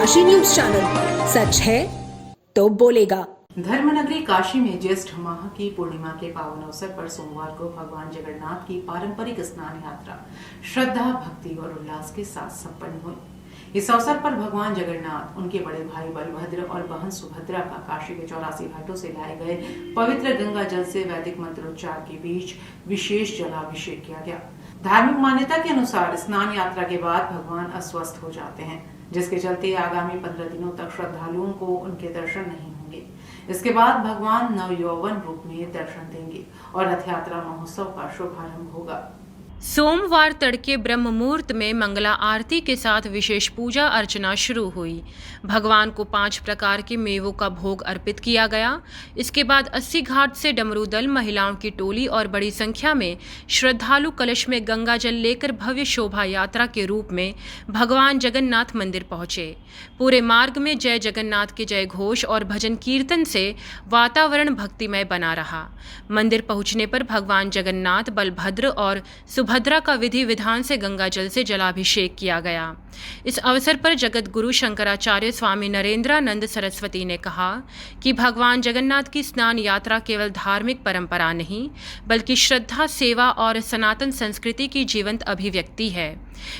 Kashi news channel, सच है तो बोलेगा। धर्मनगरी काशी में ज्येष्ठ माह की पूर्णिमा के पावन अवसर पर सोमवार को भगवान जगन्नाथ की पारंपरिक स्नान यात्रा श्रद्धा, भक्ति और उल्लास के साथ संपन्न हुई। इस अवसर पर भगवान जगन्नाथ, उनके बड़े भाई बलभद्र और बहन सुभद्रा का काशी के 84 घाटों से लाए गए पवित्र गंगा जल से वैदिक मंत्रोच्चार के बीच विशेष जलाभिषेक किया गया। धार्मिक मान्यता के अनुसार स्नान यात्रा के बाद भगवान अस्वस्थ हो जाते हैं, जिसके चलते आगामी 15 दिनों तक श्रद्धालुओं को उनके दर्शन नहीं होंगे। इसके बाद भगवान नवयौवन रूप में दर्शन देंगे और रथ यात्रा महोत्सव का शुभारंभ होगा। सोमवार तड़के ब्रह्म मुहूर्त में मंगला आरती के साथ विशेष पूजा अर्चना शुरू हुई। भगवान को 5 प्रकार के मेवों का भोग अर्पित किया गया। इसके बाद 80 घाट से डमरू दल, महिलाओं की टोली और बड़ी संख्या में श्रद्धालु कलश में गंगा जल लेकर भव्य शोभा यात्रा के रूप में भगवान जगन्नाथ मंदिर पहुंचे। पूरे मार्ग में जय जगन्नाथ के जय घोष और भजन कीर्तन से वातावरण भक्तिमय बना रहा। मंदिर पहुंचने पर भगवान जगन्नाथ, बलभद्र और सुभद्रा का विधि विधान से गंगा जल से जलाभिषेक किया गया। इस अवसर पर जगत गुरु शंकराचार्य स्वामी नरेंद्रानंद सरस्वती ने कहा कि भगवान जगन्नाथ की स्नान यात्रा केवल धार्मिक परंपरा नहीं, बल्कि श्रद्धा, सेवा और सनातन संस्कृति की जीवंत अभिव्यक्ति है।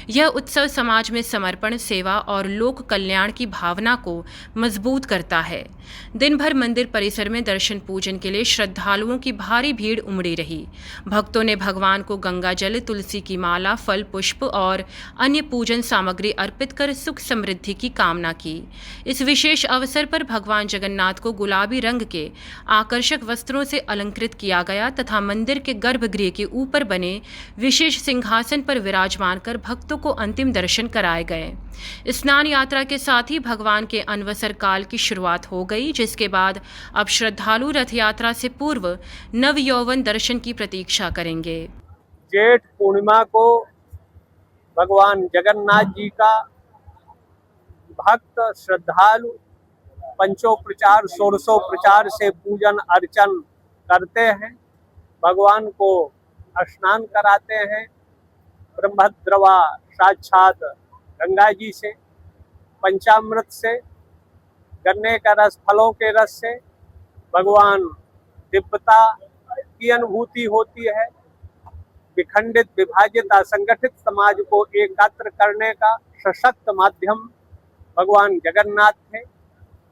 यह उत्सव समाज में समर्पण, सेवा और लोक कल्याण की भावना को मजबूत करता है। दिन भर मंदिर परिसर में दर्शन पूजन के लिए श्रद्धालुओं की भारी भीड़ उमड़ी रही। भक्तों ने भगवान को गंगा जल, तुलसी की माला, फल, पुष्प और अन्य पूजन सामग्री अर्पित कर सुख समृद्धि की कामना की। इस विशेष अवसर पर भगवान जगन्नाथ को गुलाबी रंग के आकर्षक वस्त्रों से अलंकृत किया गया तथा मंदिर के गर्भगृह के ऊपर बने विशेष सिंहासन पर विराजमान कर भक्तों को अंतिम दर्शन कराए गए। स्नान यात्रा के साथ ही भगवान के अनवसर काल की शुरुआत हो गई, जिसके बाद अब श्रद्धालु रथ यात्रा से पूर्व नव यौवन दर्शन की प्रतीक्षा करेंगे। जेठ पूर्णिमा को भगवान जगन्नाथ जी का भक्त श्रद्धालु पंचोपचार, षोडशोपचार से पूजन अर्चन करते हैं। भगवान को स्नान कराते हैं ब्रह्मद्रवा साक्षात गंगा जी से, पंचामृत से, गन्ने का रस, फलों के रस से भगवान दिव्यता की अनुभूति होती है। विखंडित, विभाजित, असंगठित समाज को एकत्र करने का सशक्त माध्यम भगवान जगन्नाथ थे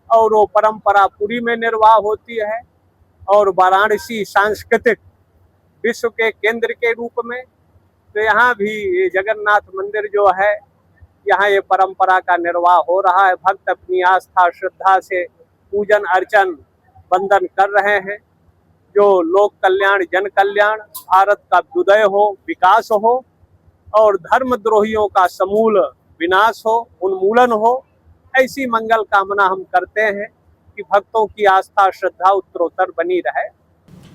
और वो परंपरा पुरी में निर्वाह होती है। और वाराणसी सांस्कृतिक विश्व के केंद्र के रूप में, तो यहाँ भी ये जगन्नाथ मंदिर जो है, यहाँ ये परंपरा का निर्वाह हो रहा है। भक्त अपनी आस्था, श्रद्धा से पूजन अर्चन वंदन कर रहे हैं। जो लोक कल्याण, जन कल्याण, भारत का उदय हो, विकास हो और धर्मद्रोहियों का समूल विनाश हो, उन्मूलन हो, ऐसी मंगल कामना हम करते हैं कि भक्तों की आस्था, श्रद्धा उत्तरोत्तर बनी रहे।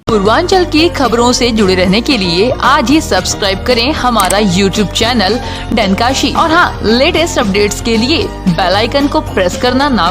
पूर्वांचल की खबरों से जुड़े रहने के लिए आज ही सब्सक्राइब करें हमारा YouTube चैनल डनकाशी और हाँ, लेटेस्ट अपडेट्स के लिए बेल आइकन को प्रेस करना ना